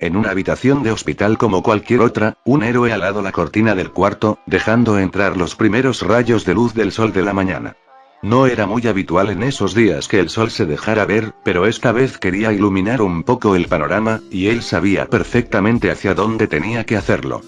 En una habitación de hospital como cualquier otra, un héroe alado la cortina del cuarto, dejando entrar los primeros rayos de luz del sol de la mañana. No era muy habitual en esos días que el sol se dejara ver, pero esta vez quería iluminar un poco el panorama, y él sabía perfectamente hacia dónde tenía que hacerlo.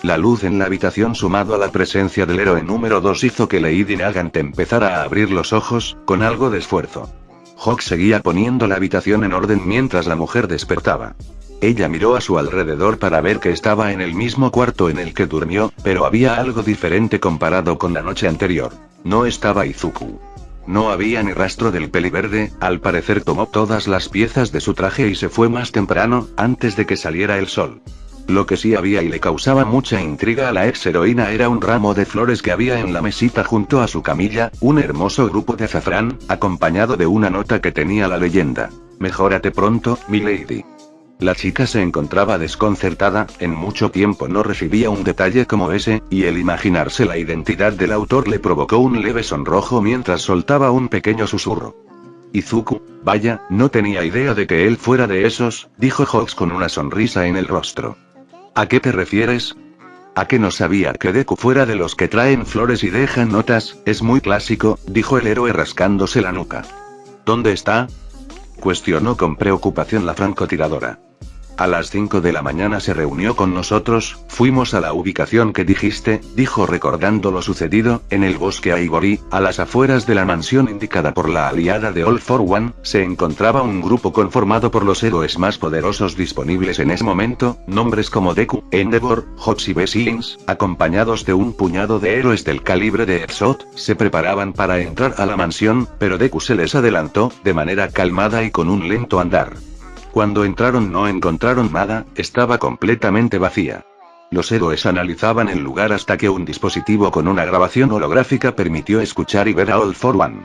La luz en la habitación sumado a la presencia del héroe número 2 hizo que Lady Nagant empezara a abrir los ojos, con algo de esfuerzo. Hawk seguía poniendo la habitación en orden mientras la mujer despertaba. Ella miró a su alrededor para ver que estaba en el mismo cuarto en el que durmió, pero había algo diferente comparado con la noche anterior. No estaba Izuku. No había ni rastro del peliverde, al parecer tomó todas las piezas de su traje y se fue más temprano, antes de que saliera el sol. Lo que sí había y le causaba mucha intriga a la ex heroína era un ramo de flores que había en la mesita junto a su camilla, un hermoso grupo de azafrán, acompañado de una nota que tenía la leyenda: "Mejórate pronto, mi lady". La chica se encontraba desconcertada, en mucho tiempo no recibía un detalle como ese, y el imaginarse la identidad del autor le provocó un leve sonrojo mientras soltaba un pequeño susurro. Izuku, vaya, no tenía idea de que él fuera de esos, dijo Hawks con una sonrisa en el rostro. ¿A qué te refieres? ¿A que no sabía que Deku fuera de los que traen flores y dejan notas? Es muy clásico, dijo el héroe rascándose la nuca. ¿Dónde está?, cuestionó con preocupación la francotiradora. A las 5 de la mañana se reunió con nosotros, fuimos a la ubicación que dijiste, dijo recordando lo sucedido, en el bosque Aigori, a las afueras de la mansión indicada por la aliada de All for One, se encontraba un grupo conformado por los héroes más poderosos disponibles en ese momento, nombres como Deku, Endeavor, Hawks y Besins, acompañados de un puñado de héroes del calibre de Exot, se preparaban para entrar a la mansión, pero Deku se les adelantó, de manera calmada y con un lento andar. Cuando entraron no encontraron nada, estaba completamente vacía. Los héroes analizaban el lugar hasta que un dispositivo con una grabación holográfica permitió escuchar y ver a All for One.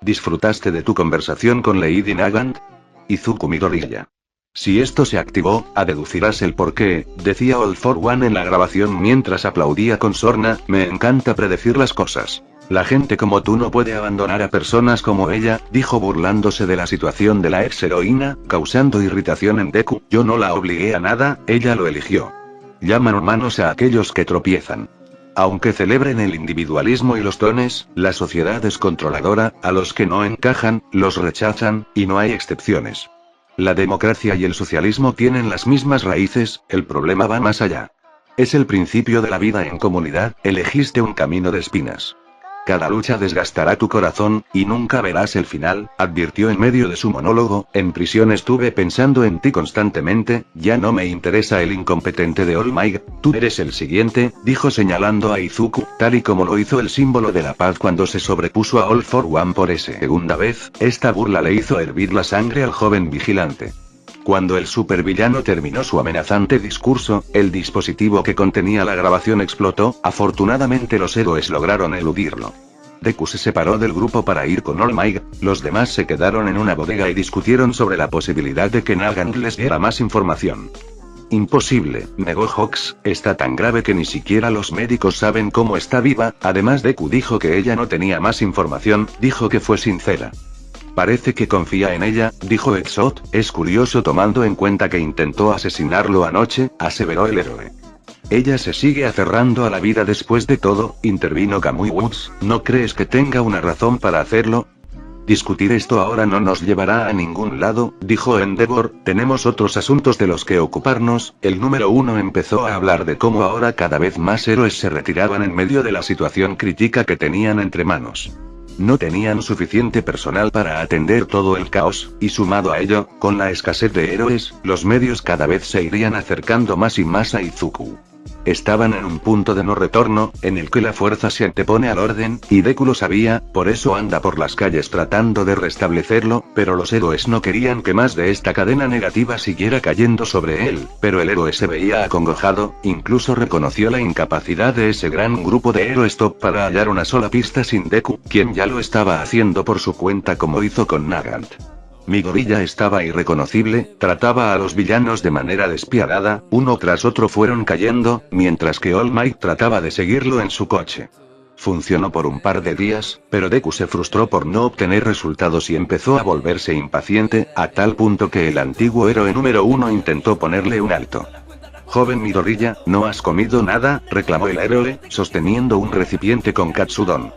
¿Disfrutaste de tu conversación con Lady Nagant? Izuku Midoriya. Si esto se activó, deducirás el porqué, decía All for One en la grabación mientras aplaudía con sorna. Me encanta predecir las cosas. La gente como tú no puede abandonar a personas como ella, dijo burlándose de la situación de la ex heroína, causando irritación en Deku. Yo no la obligué a nada, ella lo eligió. Llaman humanos a aquellos que tropiezan. Aunque celebren el individualismo y los dones, la sociedad es controladora, a los que no encajan, los rechazan, y no hay excepciones. La democracia y el socialismo tienen las mismas raíces, el problema va más allá. Es el principio de la vida en comunidad, elegiste un camino de espinas. Cada lucha desgastará tu corazón, y nunca verás el final, advirtió en medio de su monólogo. En prisión estuve pensando en ti constantemente, ya no me interesa el incompetente de All Might, tú eres el siguiente, dijo señalando a Izuku, tal y como lo hizo el símbolo de la paz cuando se sobrepuso a All for One por segunda vez. Esta burla le hizo hervir la sangre al joven vigilante. Cuando el supervillano terminó su amenazante discurso, el dispositivo que contenía la grabación explotó. Afortunadamente los héroes lograron eludirlo. Deku se separó del grupo para ir con All Might, los demás se quedaron en una bodega y discutieron sobre la posibilidad de que Nagant les diera más información. Imposible, negó Hawks, está tan grave que ni siquiera los médicos saben cómo está viva. Además Deku dijo que ella no tenía más información, dijo que fue sincera. Parece que confía en ella, dijo Exot, es curioso tomando en cuenta que intentó asesinarlo anoche, aseveró el héroe. Ella se sigue aferrando a la vida después de todo, intervino Kamui Woods, ¿no crees que tenga una razón para hacerlo? Discutir esto ahora no nos llevará a ningún lado, dijo Endeavor, tenemos otros asuntos de los que ocuparnos. El número 1 empezó a hablar de cómo ahora cada vez más héroes se retiraban en medio de la situación crítica que tenían entre manos. No tenían suficiente personal para atender todo el caos, y sumado a ello, con la escasez de héroes, los medios cada vez se irían acercando más y más a Izuku. Estaban en un punto de no retorno, en el que la fuerza se antepone al orden, y Deku lo sabía, por eso anda por las calles tratando de restablecerlo, pero los héroes no querían que más de esta cadena negativa siguiera cayendo sobre él, pero el héroe se veía acongojado, incluso reconoció la incapacidad de ese gran grupo de héroes top para hallar una sola pista sin Deku, quien ya lo estaba haciendo por su cuenta como hizo con Nagant. Midoriya estaba irreconocible, trataba a los villanos de manera despiadada, uno tras otro fueron cayendo, mientras que All Might trataba de seguirlo en su coche. Funcionó por un par de días, pero Deku se frustró por no obtener resultados y empezó a volverse impaciente, a tal punto que el antiguo héroe número 1 intentó ponerle un alto. Joven Midoriya, ¿no has comido nada?, reclamó el héroe, sosteniendo un recipiente con katsudon.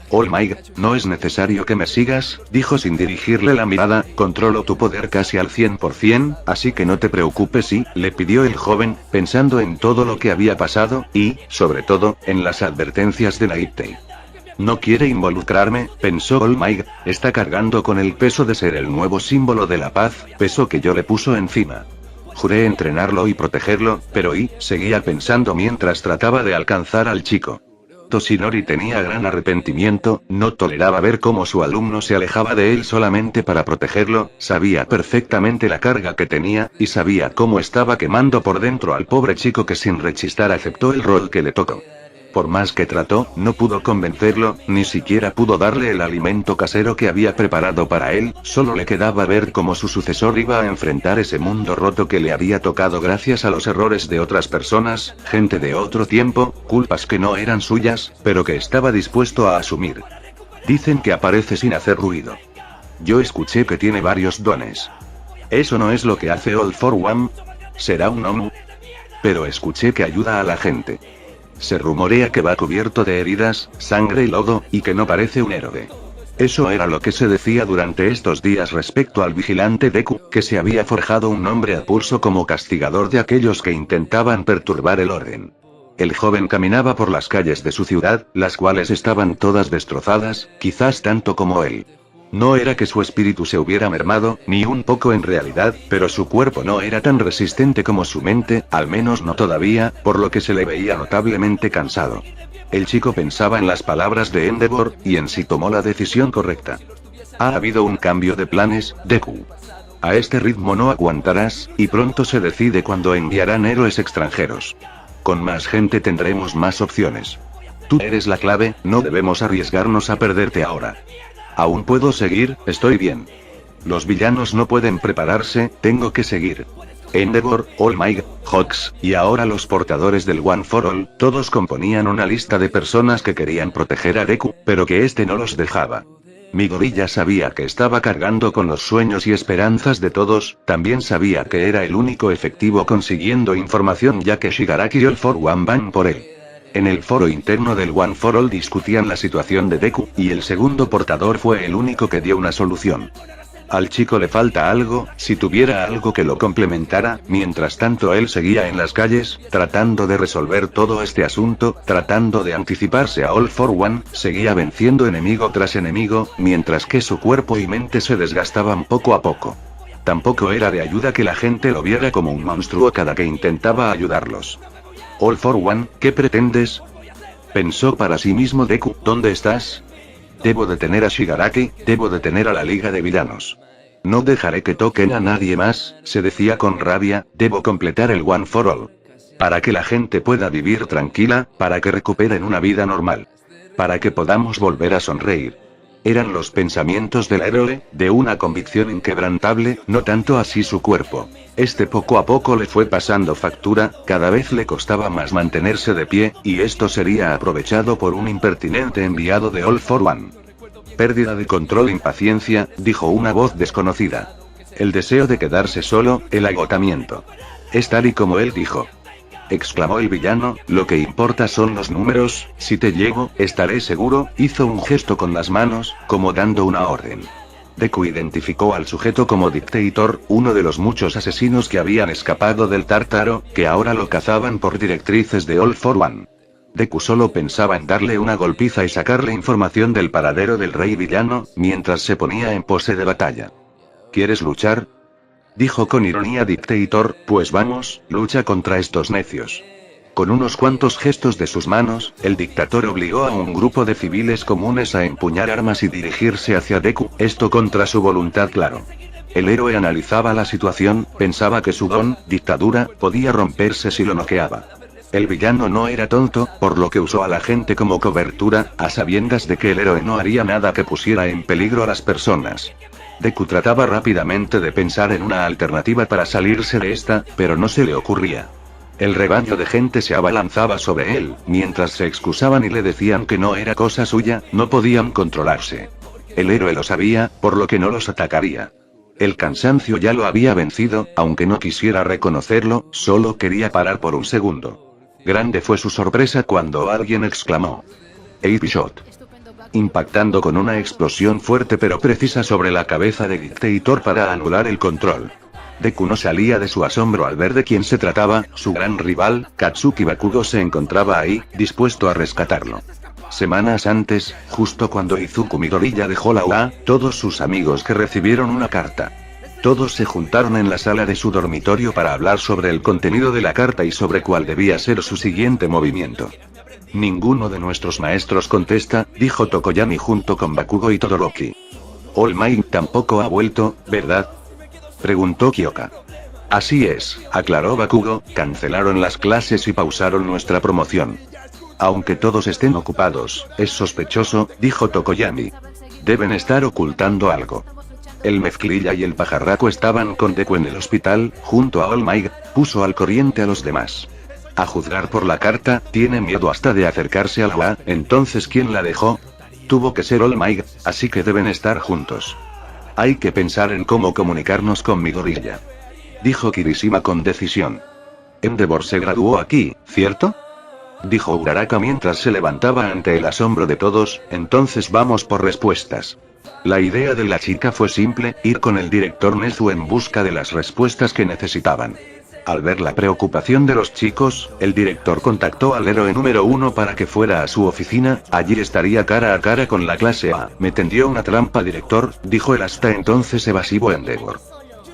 All Might, no es necesario que me sigas, dijo sin dirigirle la mirada, controlo tu poder casi al 100%, así que no te preocupes le pidió el joven, pensando en todo lo que había pasado, y, sobre todo, en las advertencias de Nightei. No quiere involucrarme, pensó All Might, está cargando con el peso de ser el nuevo símbolo de la paz, peso que yo le puso encima. Juré entrenarlo y protegerlo, pero seguía pensando mientras trataba de alcanzar al chico. Toshinori tenía gran arrepentimiento, no toleraba ver cómo su alumno se alejaba de él solamente para protegerlo, sabía perfectamente la carga que tenía, y sabía cómo estaba quemando por dentro al pobre chico que sin rechistar aceptó el rol que le tocó. Por más que trató, no pudo convencerlo, ni siquiera pudo darle el alimento casero que había preparado para él, solo le quedaba ver cómo su sucesor iba a enfrentar ese mundo roto que le había tocado gracias a los errores de otras personas, gente de otro tiempo, culpas que no eran suyas, pero que estaba dispuesto a asumir. Dicen que aparece sin hacer ruido. Yo escuché que tiene varios dones. ¿Eso no es lo que hace All for One? ¿Será un Omu? Pero escuché que ayuda a la gente. Se rumorea que va cubierto de heridas, sangre y lodo, y que no parece un héroe. Eso era lo que se decía durante estos días respecto al vigilante Deku, que se había forjado un nombre a pulso como castigador de aquellos que intentaban perturbar el orden. El joven caminaba por las calles de su ciudad, las cuales estaban todas destrozadas, quizás tanto como él. No era que su espíritu se hubiera mermado, ni un poco en realidad, pero su cuerpo no era tan resistente como su mente, al menos no todavía, por lo que se le veía notablemente cansado. El chico pensaba en las palabras de Endeavor, y en si tomó la decisión correcta. Ha habido un cambio de planes, Deku. A este ritmo no aguantarás, y pronto se decide cuándo enviarán héroes extranjeros. Con más gente tendremos más opciones. Tú eres la clave, no debemos arriesgarnos a perderte ahora. Aún puedo seguir, estoy bien. Los villanos no pueden prepararse, tengo que seguir. Endeavor, All Might, Hawks, y ahora los portadores del One for All, todos componían una lista de personas que querían proteger a Deku, pero que este no los dejaba. Midoriya sabía que estaba cargando con los sueños y esperanzas de todos, también sabía que era el único efectivo consiguiendo información ya que Shigaraki y All for One van por él. En el foro interno del One for All discutían la situación de Deku, y el segundo portador fue el único que dio una solución. Al chico le falta algo, si tuviera algo que lo complementara, mientras tanto él seguía en las calles, tratando de resolver todo este asunto, tratando de anticiparse a All for One, seguía venciendo enemigo tras enemigo, mientras que su cuerpo y mente se desgastaban poco a poco. Tampoco era de ayuda que la gente lo viera como un monstruo cada que intentaba ayudarlos. All for One, ¿qué pretendes? Pensó para sí mismo Deku, ¿dónde estás? Debo detener a Shigaraki, debo detener a la Liga de Villanos. No dejaré que toquen a nadie más, se decía con rabia, debo completar el One for All. Para que la gente pueda vivir tranquila, para que recuperen una vida normal. Para que podamos volver a sonreír. Eran los pensamientos del héroe, de una convicción inquebrantable, no tanto así su cuerpo. Este poco a poco le fue pasando factura, cada vez le costaba más mantenerse de pie, y esto sería aprovechado por un impertinente enviado de All for One. Pérdida de control, impaciencia, dijo una voz desconocida. El deseo de quedarse solo, el agotamiento. Es tal y como él dijo. Exclamó el villano, lo que importa son los números, si te llego, estaré seguro, hizo un gesto con las manos, como dando una orden. Deku identificó al sujeto como Dictator, uno de los muchos asesinos que habían escapado del Tártaro, que ahora lo cazaban por directrices de All for One. Deku solo pensaba en darle una golpiza y sacarle información del paradero del rey villano, mientras se ponía en pose de batalla. ¿Quieres luchar?, dijo con ironía Dictator, pues vamos, lucha contra estos necios. Con unos cuantos gestos de sus manos, el dictador obligó a un grupo de civiles comunes a empuñar armas y dirigirse hacia Deku, esto contra su voluntad, claro. El héroe analizaba la situación, pensaba que su don, dictadura, podía romperse si lo noqueaba. El villano no era tonto, por lo que usó a la gente como cobertura, a sabiendas de que el héroe no haría nada que pusiera en peligro a las personas. Deku trataba rápidamente de pensar en una alternativa para salirse de esta, pero no se le ocurría. El rebaño de gente se abalanzaba sobre él, mientras se excusaban y le decían que no era cosa suya, no podían controlarse. El héroe lo sabía, por lo que no los atacaría. El cansancio ya lo había vencido, aunque no quisiera reconocerlo, solo quería parar por un segundo. Grande fue su sorpresa cuando alguien exclamó: "Ape Shot", impactando con una explosión fuerte pero precisa sobre la cabeza de Dictator para anular el control. Deku no salía de su asombro al ver de quién se trataba, su gran rival, Katsuki Bakugo se encontraba ahí, dispuesto a rescatarlo. Semanas antes, justo cuando Izuku Midoriya dejó la UA, todos sus amigos que recibieron una carta. Todos se juntaron en la sala de su dormitorio para hablar sobre el contenido de la carta y sobre cuál debía ser su siguiente movimiento. Ninguno de nuestros maestros contesta, dijo Tokoyami junto con Bakugo y Todoroki. All Might tampoco ha vuelto, ¿verdad?, preguntó Kyoka. Así es, aclaró Bakugo, cancelaron las clases y pausaron nuestra promoción. Aunque todos estén ocupados, es sospechoso, dijo Tokoyami. Deben estar ocultando algo. El mezclilla y el pajarraco estaban con Deku en el hospital, junto a All Might, puso al corriente a los demás. A juzgar por la carta, tiene miedo hasta de acercarse a la UA, entonces ¿quién la dejó? Tuvo que ser All Might, así que deben estar juntos. Hay que pensar en cómo comunicarnos con Midoriya, dijo Kirishima con decisión. Endeavor se graduó aquí, ¿cierto?, dijo Uraraka mientras se levantaba ante el asombro de todos. Entonces vamos por respuestas. La idea de la chica fue simple, ir con el director Nezu en busca de las respuestas que necesitaban. Al ver la preocupación de los chicos, el director contactó al héroe número 1 para que fuera a su oficina, allí estaría cara a cara con la clase A. Me tendió una trampa, director, dijo el hasta entonces evasivo Endeavor.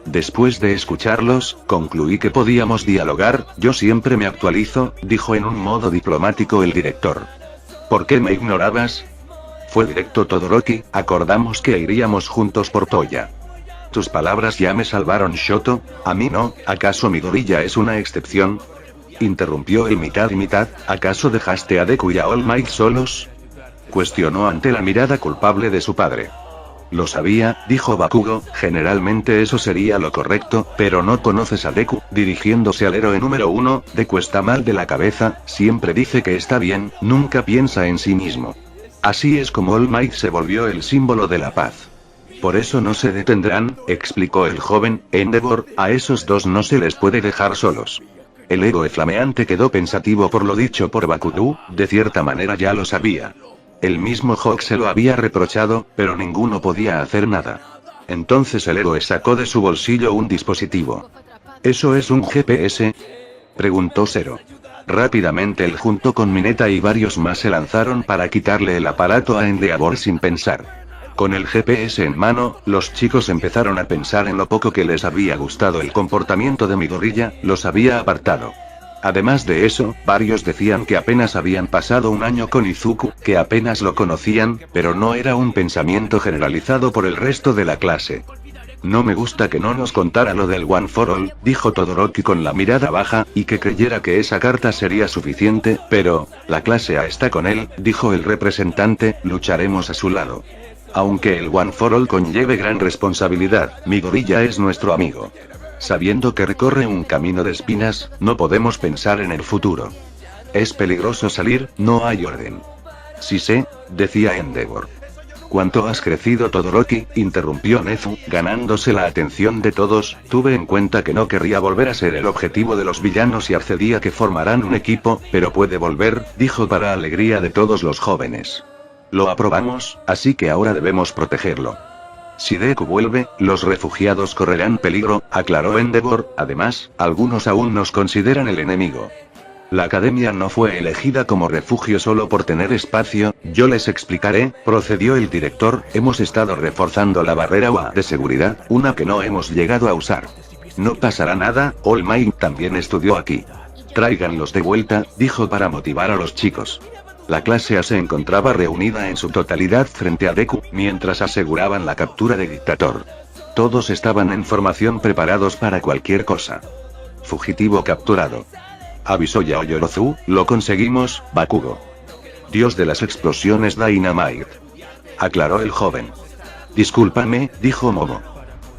Después de escucharlos, concluí que podíamos dialogar. Yo siempre me actualizo, dijo en un modo diplomático el director. ¿Por qué me ignorabas? Fue directo Todoroki, acordamos que iríamos juntos por Toya. Tus palabras ya me salvaron, Shoto, a mí no, ¿acaso Midoriya es una excepción? Interrumpió el mitad y mitad, ¿acaso dejaste a Deku y a All Might solos? Cuestionó ante la mirada culpable de su padre. Lo sabía, dijo Bakugo, generalmente eso sería lo correcto, pero no conoces a Deku, dirigiéndose al héroe número 1, Deku está mal de la cabeza, siempre dice que está bien, nunca piensa en sí mismo. Así es como All Might se volvió el símbolo de la paz. Por eso no se detendrán, explicó el joven Endeavor, a esos dos no se les puede dejar solos. El héroe flameante quedó pensativo por lo dicho por Bakugo, de cierta manera ya lo sabía. El mismo Hawk se lo había reprochado, pero ninguno podía hacer nada. Entonces el héroe sacó de su bolsillo un dispositivo. ¿Eso es un GPS?, preguntó Zero. Rápidamente él junto con Mineta y varios más se lanzaron para quitarle el aparato a Endeavor sin pensar. Con el GPS en mano, los chicos empezaron a pensar en lo poco que les había gustado el comportamiento de Midoriya, los había apartado. Además de eso, varios decían que apenas habían pasado un año con Izuku, que apenas lo conocían, pero no era un pensamiento generalizado por el resto de la clase. No me gusta que no nos contara lo del One for All, dijo Todoroki con la mirada baja, y que creyera que esa carta sería suficiente, pero, la clase A está con él, dijo el representante, lucharemos a su lado. Aunque el One for All conlleve gran responsabilidad, Midoriya es nuestro amigo. Sabiendo que recorre un camino de espinas, no podemos pensar en el futuro. Es peligroso salir, no hay orden. Sí sé, decía Endeavor. ¿Cuánto has crecido, Todoroki?, interrumpió Nezu, ganándose la atención de todos. Tuve en cuenta que no querría volver a ser el objetivo de los villanos y accedí a que formarán un equipo, pero puede volver, dijo para alegría de todos los jóvenes. Lo aprobamos, así que ahora debemos protegerlo. Si Deku vuelve, los refugiados correrán peligro, aclaró Endeavor, además, algunos aún nos consideran el enemigo. La academia no fue elegida como refugio solo por tener espacio, yo les explicaré, procedió el director, hemos estado reforzando la barrera UA de seguridad, una que no hemos llegado a usar. No pasará nada, All Might también estudió aquí. Tráiganlos de vuelta, dijo para motivar a los chicos. La clase A se encontraba reunida en su totalidad frente a Deku, mientras aseguraban la captura de Dictator. Todos estaban en formación preparados para cualquier cosa. Fugitivo capturado. Avisó Yaoyorozu, lo conseguimos, Bakugo. Dios de las explosiones Dynamite. Aclaró el joven. Discúlpame, dijo Momo.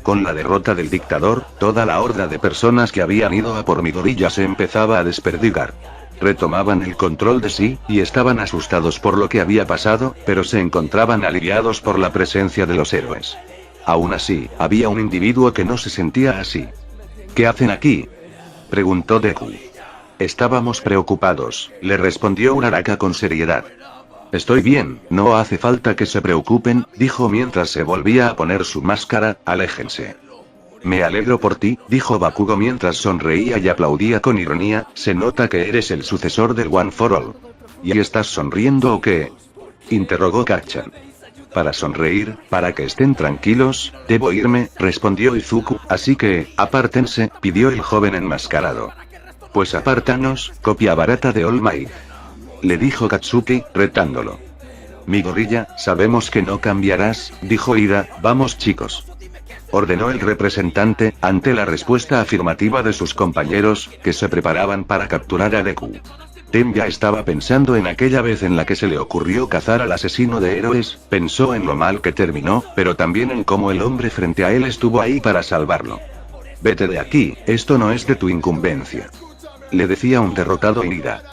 Con la derrota del dictador, toda la horda de personas que habían ido a por Midoriya se empezaba a desperdigar. Retomaban el control de sí, y estaban asustados por lo que había pasado, pero se encontraban aliviados por la presencia de los héroes. Aún así, había un individuo que no se sentía así. ¿Qué hacen aquí?, preguntó Deku. Estábamos preocupados, le respondió Uraraka con seriedad. Estoy bien, no hace falta que se preocupen, dijo mientras se volvía a poner su máscara. Aléjense. Me alegro por ti, dijo Bakugo mientras sonreía y aplaudía con ironía. Se nota que eres el sucesor del One for All. ¿Y estás sonriendo o qué?, interrogó Kacchan. Para sonreír, para que estén tranquilos, debo irme, respondió Izuku, así que, apártense, pidió el joven enmascarado. Pues apártanos, copia barata de All Might, le dijo Katsuki, retándolo. Midoriya, sabemos que no cambiarás, dijo Ida. Vamos chicos, ordenó el representante, ante la respuesta afirmativa de sus compañeros, que se preparaban para capturar a Deku. Ten ya estaba pensando en aquella vez en la que se le ocurrió cazar al asesino de héroes, pensó en lo mal que terminó, pero también en cómo el hombre frente a él estuvo ahí para salvarlo. Vete de aquí, esto no es de tu incumbencia, le decía un derrotado en ira.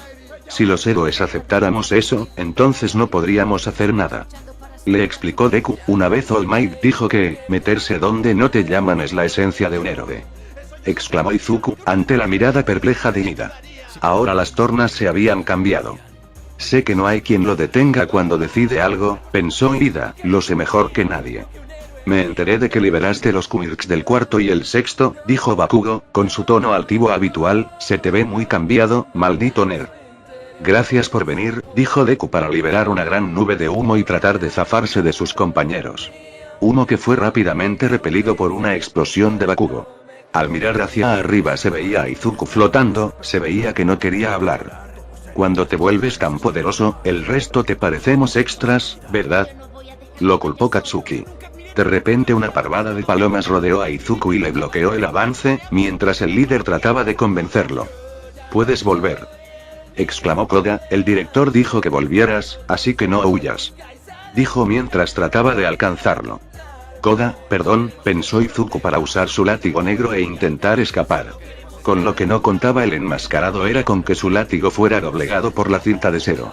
Si los héroes aceptáramos eso, entonces no podríamos hacer nada, le explicó Deku. Una vez All Might dijo que, meterse donde no te llaman es la esencia de un héroe, exclamó Izuku, ante la mirada perpleja de Ida. Ahora las tornas se habían cambiado. Sé que no hay quien lo detenga cuando decide algo, pensó Ida, lo sé mejor que nadie. Me enteré de que liberaste los quirks del cuarto y el sexto, dijo Bakugo, con su tono altivo habitual. Se te ve muy cambiado, maldito nerd. Gracias por venir, dijo Deku para liberar una gran nube de humo y tratar de zafarse de sus compañeros. Humo que fue rápidamente repelido por una explosión de Bakugo. Al mirar hacia arriba se veía a Izuku flotando, se veía que no quería hablar. Cuando te vuelves tan poderoso, el resto te parecemos extras, ¿verdad?, lo culpó Katsuki. De repente una parvada de palomas rodeó a Izuku y le bloqueó el avance, mientras el líder trataba de convencerlo. Puedes volver, exclamó Koga. El director dijo que volvieras, así que no huyas, dijo mientras trataba de alcanzarlo. Koga, perdón, pensó Izuku para usar su látigo negro e intentar escapar. Con lo que no contaba el enmascarado era con que su látigo fuera doblegado por la cinta de Zero.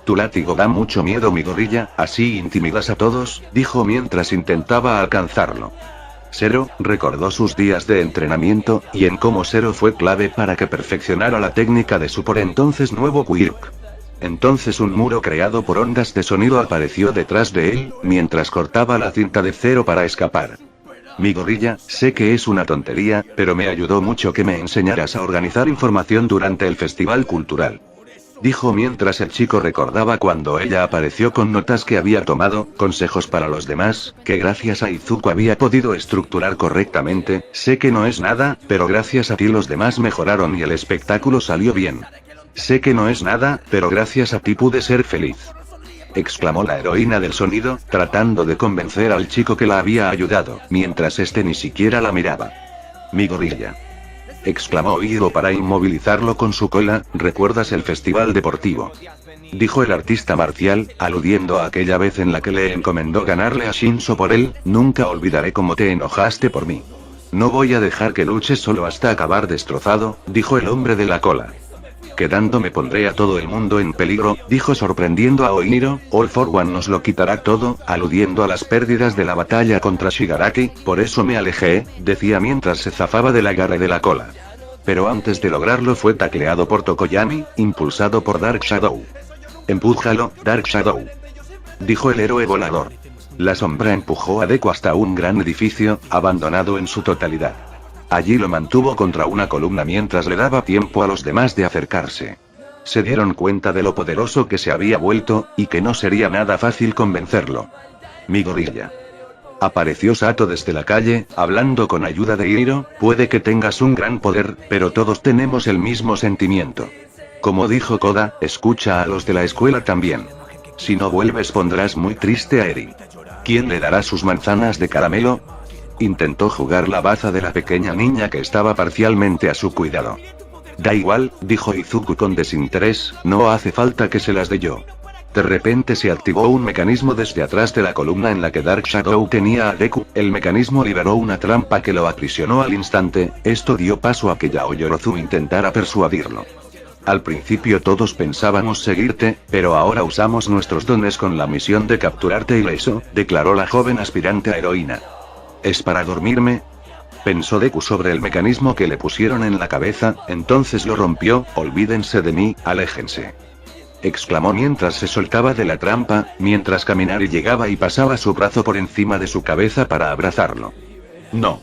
Tu látigo da mucho miedo, Midoriya, así intimidas a todos, dijo mientras intentaba alcanzarlo. Zero recordó sus días de entrenamiento, y en cómo Zero fue clave para que perfeccionara la técnica de su por entonces nuevo quirk. Entonces un muro creado por ondas de sonido apareció detrás de él, mientras cortaba la cinta de Zero para escapar. Midoriya, sé que es una tontería, pero me ayudó mucho que me enseñaras a organizar información durante el festival cultural, dijo mientras el chico recordaba cuando ella apareció con notas que había tomado, consejos para los demás, que gracias a Izuku había podido estructurar correctamente. Sé que no es nada, pero gracias a ti los demás mejoraron y el espectáculo salió bien. Sé que no es nada, pero gracias a ti pude ser feliz, exclamó la heroína del sonido, tratando de convencer al chico que la había ayudado, mientras este ni siquiera la miraba. Midoriya, exclamó Hiro para inmovilizarlo con su cola. ¿Recuerdas el festival deportivo?, dijo el artista marcial, aludiendo a aquella vez en la que le encomendó ganarle a Shinso por él. Nunca olvidaré cómo te enojaste por mí. No voy a dejar que luches solo hasta acabar destrozado, dijo el hombre de la cola. Quedándome pondré a todo el mundo en peligro, dijo sorprendiendo a Oiniro. All for One nos lo quitará todo, aludiendo a las pérdidas de la batalla contra Shigaraki. Por eso me alejé, decía mientras se zafaba del agarre de la cola. Pero antes de lograrlo fue tacleado por Tokoyami, impulsado por Dark Shadow. Empújalo, Dark Shadow, dijo el héroe volador. La sombra empujó a Deku hasta un gran edificio, abandonado en su totalidad. Allí lo mantuvo contra una columna mientras le daba tiempo a los demás de acercarse. Se dieron cuenta de lo poderoso que se había vuelto, y que no sería nada fácil convencerlo. Midoriya, apareció Sato desde la calle, hablando con ayuda de Hiro. Puede que tengas un gran poder, pero todos tenemos el mismo sentimiento. Como dijo Koda, escucha a los de la escuela también. Si no vuelves pondrás muy triste a Eri. ¿Quién le dará sus manzanas de caramelo?, intentó jugar la baza de la pequeña niña que estaba parcialmente a su cuidado. Da igual, dijo Izuku con desinterés, no hace falta que se las dé yo. De repente se activó un mecanismo desde atrás de la columna en la que Dark Shadow tenía a Deku. El mecanismo liberó una trampa que lo aprisionó al instante. Esto dio paso a que Yaoyorozu intentara persuadirlo. Al principio todos pensábamos seguirte, pero ahora usamos nuestros dones con la misión de capturarte ileso, declaró la joven aspirante a heroína. ¿Es para dormirme?, pensó Deku sobre el mecanismo que le pusieron en la cabeza, entonces lo rompió. Olvídense de mí, aléjense, exclamó mientras se soltaba de la trampa, mientras Kaminari llegaba y pasaba su brazo por encima de su cabeza para abrazarlo. No.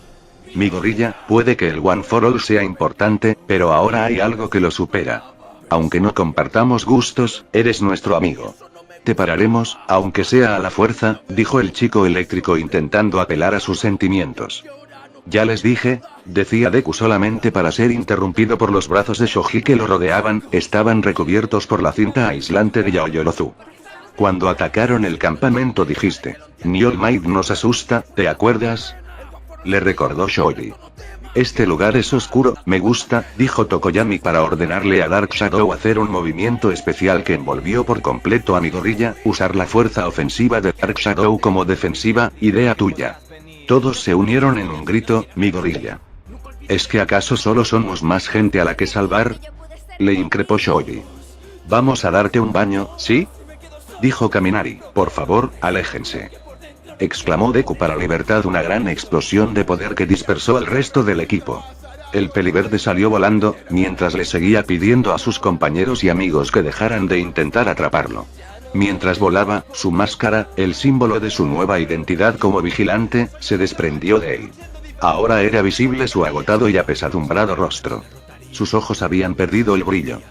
Mi gorilla, puede que el One for All sea importante, pero ahora hay algo que lo supera. Aunque no compartamos gustos, eres nuestro amigo. Te pararemos, aunque sea a la fuerza, dijo el chico eléctrico intentando apelar a sus sentimientos. Ya les dije, decía Deku solamente para ser interrumpido por los brazos de Shoji que lo rodeaban, estaban recubiertos por la cinta aislante de Yaoyorozu. Cuando atacaron el campamento dijiste, ni All Might nos asusta, ¿te acuerdas?, le recordó Shoji. Este lugar es oscuro, me gusta, dijo Tokoyami para ordenarle a Dark Shadow hacer un movimiento especial que envolvió por completo a mi gorilla, usar la fuerza ofensiva de Dark Shadow como defensiva, idea tuya. Todos se unieron en un grito, mi gorilla. ¿Es que acaso solo somos más gente a la que salvar?, le increpó Shoji. Vamos a darte un baño, ¿sí?, dijo Kaminari. Por favor, aléjense, exclamó Deku para libertad. Una gran explosión de poder que dispersó al resto del equipo. El peliverde salió volando, mientras le seguía pidiendo a sus compañeros y amigos que dejaran de intentar atraparlo. Mientras volaba, su máscara, el símbolo de su nueva identidad como vigilante, se desprendió de él. Ahora era visible su agotado y apesadumbrado rostro. Sus ojos habían perdido el brillo.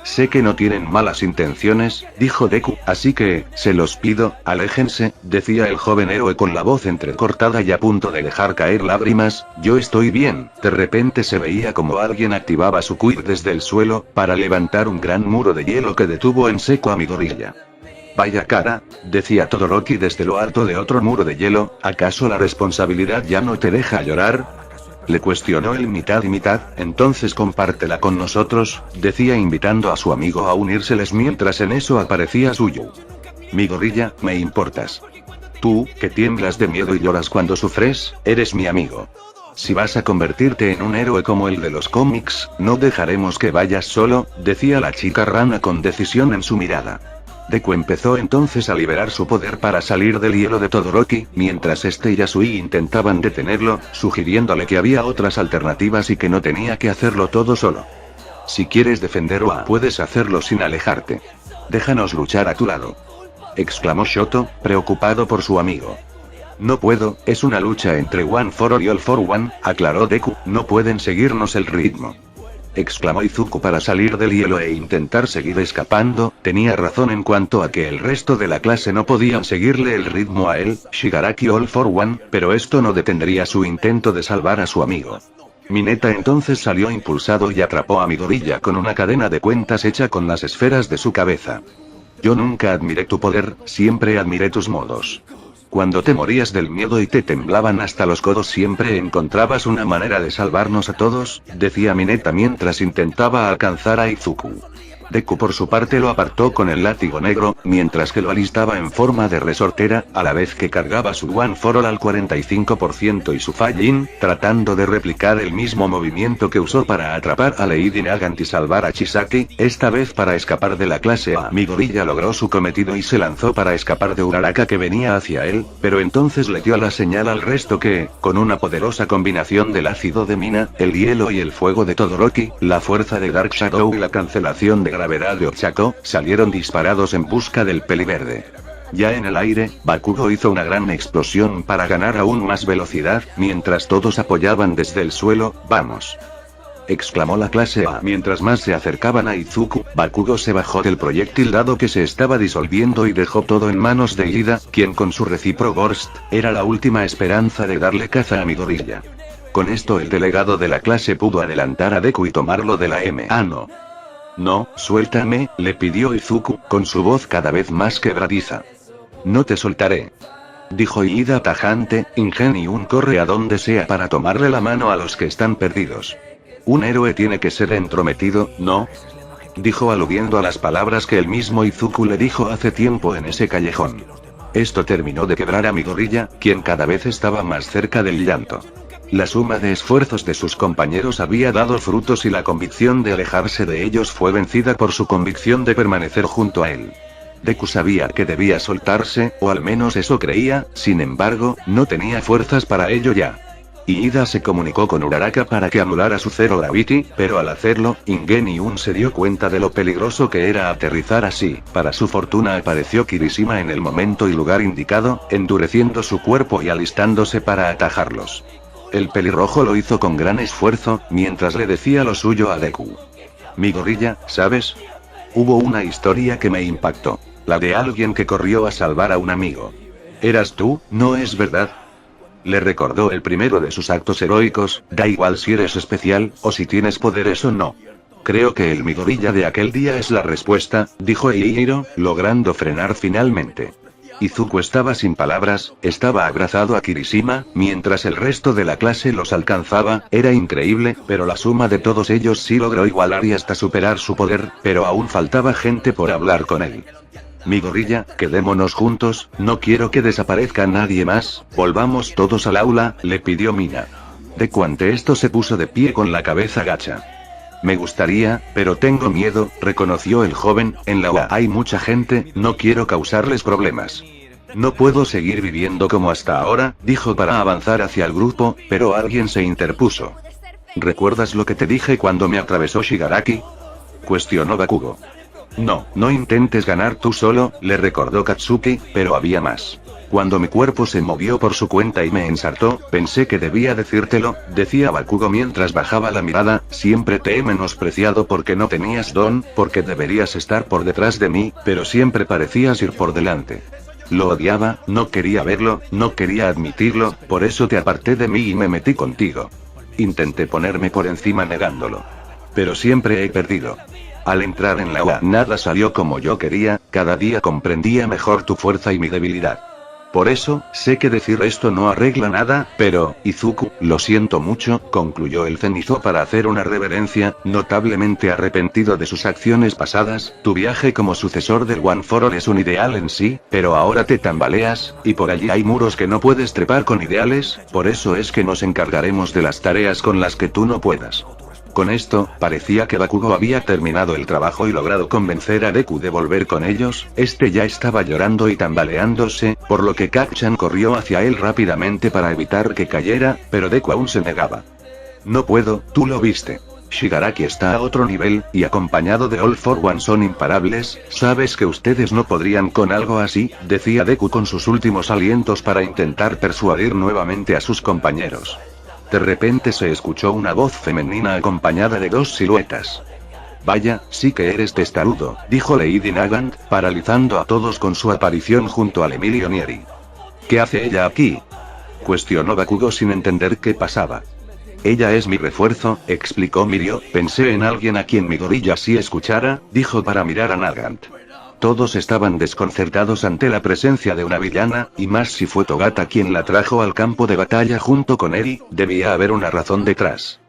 Sé que no tienen malas intenciones, dijo Deku, así que, se los pido, aléjense, decía el joven héroe con la voz entrecortada y a punto de dejar caer lágrimas. Yo estoy bien. De repente se veía como alguien activaba su quid desde el suelo, para levantar un gran muro de hielo que detuvo en seco a mi gorilla. Vaya cara, decía Todoroki desde lo alto de otro muro de hielo, ¿acaso la responsabilidad ya no te deja llorar?, le cuestionó el mitad y mitad. Entonces compártela con nosotros, decía invitando a su amigo a unírseles mientras en eso aparecía Suyu. Mi gorilla, me importas. Tú, que tiemblas de miedo y lloras cuando sufres, eres mi amigo. Si vas a convertirte en un héroe como el de los cómics, no dejaremos que vayas solo, decía la chica rana con decisión en su mirada. Deku empezó entonces a liberar su poder para salir del hielo de Todoroki, mientras este y Yasui intentaban detenerlo, sugiriéndole que había otras alternativas y que no tenía que hacerlo todo solo. Si quieres defenderlo, puedes hacerlo sin alejarte. Déjanos luchar a tu lado, exclamó Shoto, preocupado por su amigo. No puedo, es una lucha entre One for All y All for One, aclaró Deku, no pueden seguirnos el ritmo, exclamó Izuku para salir del hielo e intentar seguir escapando. Tenía razón en cuanto a que el resto de la clase no podían seguirle el ritmo a él, Shigaraki All for One, pero esto no detendría su intento de salvar a su amigo. Mineta entonces salió impulsado y atrapó a mi gorilla con una cadena de cuentas hecha con las esferas de su cabeza. Yo nunca admiré tu poder, siempre admiré tus modos. Cuando te morías del miedo y te temblaban hasta los codos siempre encontrabas una manera de salvarnos a todos, decía Mineta mientras intentaba alcanzar a Izuku. Deku por su parte lo apartó con el látigo negro, mientras que lo alistaba en forma de resortera, a la vez que cargaba su One for All al 45% y su Fallin, tratando de replicar el mismo movimiento que usó para atrapar a Lady Nagant y salvar a Chisaki, esta vez para escapar de la clase A. Mi gorilla logró su cometido y se lanzó para escapar de Uraraka que venía hacia él, pero entonces le dio la señal al resto que, con una poderosa combinación del ácido de Mina, el hielo y el fuego de Todoroki, la fuerza de Dark Shadow y la cancelación de gravedad de Ochako, salieron disparados en busca del peliverde. Ya en el aire, Bakugo hizo una gran explosión para ganar aún más velocidad, mientras todos apoyaban desde el suelo. Vamos, exclamó la clase A. Mientras más se acercaban a Izuku, Bakugo se bajó del proyectil dado que se estaba disolviendo y dejó todo en manos de Ida, quien con su recipro Burst, era la última esperanza de darle caza a mi gorilla. Con esto el delegado de la clase pudo adelantar a Deku y tomarlo de la M. Ah, no. No, suéltame, le pidió Izuku, con su voz cada vez más quebradiza. No te soltaré, dijo Ida tajante. Ingenium corre a donde sea para tomarle la mano a los que están perdidos. Un héroe tiene que ser entrometido, ¿no? dijo aludiendo a las palabras que el mismo Izuku le dijo hace tiempo en ese callejón. Esto terminó de quebrar a Midoriya, quien cada vez estaba más cerca del llanto. La suma de esfuerzos de sus compañeros había dado frutos y la convicción de alejarse de ellos fue vencida por su convicción de permanecer junto a él. Deku sabía que debía soltarse, o al menos eso creía, sin embargo, no tenía fuerzas para ello ya. Iida se comunicó con Uraraka para que anulara su Zero Gravity, pero al hacerlo, Ingen y se dio cuenta de lo peligroso que era aterrizar así. Para su fortuna apareció Kirishima en el momento y lugar indicado, endureciendo su cuerpo y alistándose para atajarlos. El pelirrojo lo hizo con gran esfuerzo, mientras le decía lo suyo a Deku. Midoriya, ¿sabes? Hubo una historia que me impactó. La de alguien que corrió a salvar a un amigo. ¿Eras tú, no es verdad? Le recordó el primero de sus actos heroicos, da igual si eres especial, o si tienes poderes o no. Creo que el Midoriya de aquel día es la respuesta, dijo Eihiro, logrando frenar finalmente. Izuku estaba sin palabras, estaba abrazado a Kirishima, mientras el resto de la clase los alcanzaba, era increíble, pero la suma de todos ellos sí logró igualar y hasta superar su poder, pero aún faltaba gente por hablar con él. Midoriya, quedémonos juntos, no quiero que desaparezca nadie más, volvamos todos al aula, le pidió Mina. Deku ante esto se puso de pie con la cabeza gacha. Me gustaría, pero tengo miedo, reconoció el joven, en la UA hay mucha gente, no quiero causarles problemas. No puedo seguir viviendo como hasta ahora, dijo para avanzar hacia el grupo, pero alguien se interpuso. ¿Recuerdas lo que te dije cuando me atravesó Shigaraki? Cuestionó Bakugo. No intentes ganar tú solo, le recordó Katsuki, pero había más. Cuando mi cuerpo se movió por su cuenta y me ensartó, pensé que debía decírtelo, decía Bakugo mientras bajaba la mirada, siempre te he menospreciado porque no tenías don, porque deberías estar por detrás de mí, pero siempre parecías ir por delante. Lo odiaba, no quería verlo, no quería admitirlo, por eso te aparté de mí y me metí contigo. Intenté ponerme por encima negándolo. Pero siempre he perdido. Al entrar en la UA nada salió como yo quería, cada día comprendía mejor tu fuerza y mi debilidad. Por eso, sé que decir esto no arregla nada, pero, Izuku, lo siento mucho, concluyó el Zenitsu para hacer una reverencia, notablemente arrepentido de sus acciones pasadas, tu viaje como sucesor del One for All es un ideal en sí, pero ahora te tambaleas, y por allí hay muros que no puedes trepar con ideales, por eso es que nos encargaremos de las tareas con las que tú no puedas. Con esto, parecía que Bakugo había terminado el trabajo y logrado convencer a Deku de volver con ellos, este ya estaba llorando y tambaleándose, por lo que Kacchan corrió hacia él rápidamente para evitar que cayera, pero Deku aún se negaba. No puedo, tú lo viste. Shigaraki está a otro nivel, y acompañado de All for One son imparables, sabes que ustedes no podrían con algo así, decía Deku con sus últimos alientos para intentar persuadir nuevamente a sus compañeros. De repente se escuchó una voz femenina acompañada de dos siluetas. Vaya, sí que eres testarudo, dijo Lady Nagant, paralizando a todos con su aparición junto al Emilio Nieri. ¿Qué hace ella aquí? Cuestionó Bakugo sin entender qué pasaba. Ella es mi refuerzo, explicó Mirio, pensé en alguien a quien Midoriya sí escuchara, dijo para mirar a Nagant. Todos estaban desconcertados ante la presencia de una villana, y más si fue Togata quien la trajo al campo de batalla junto con Eri, debía haber una razón detrás.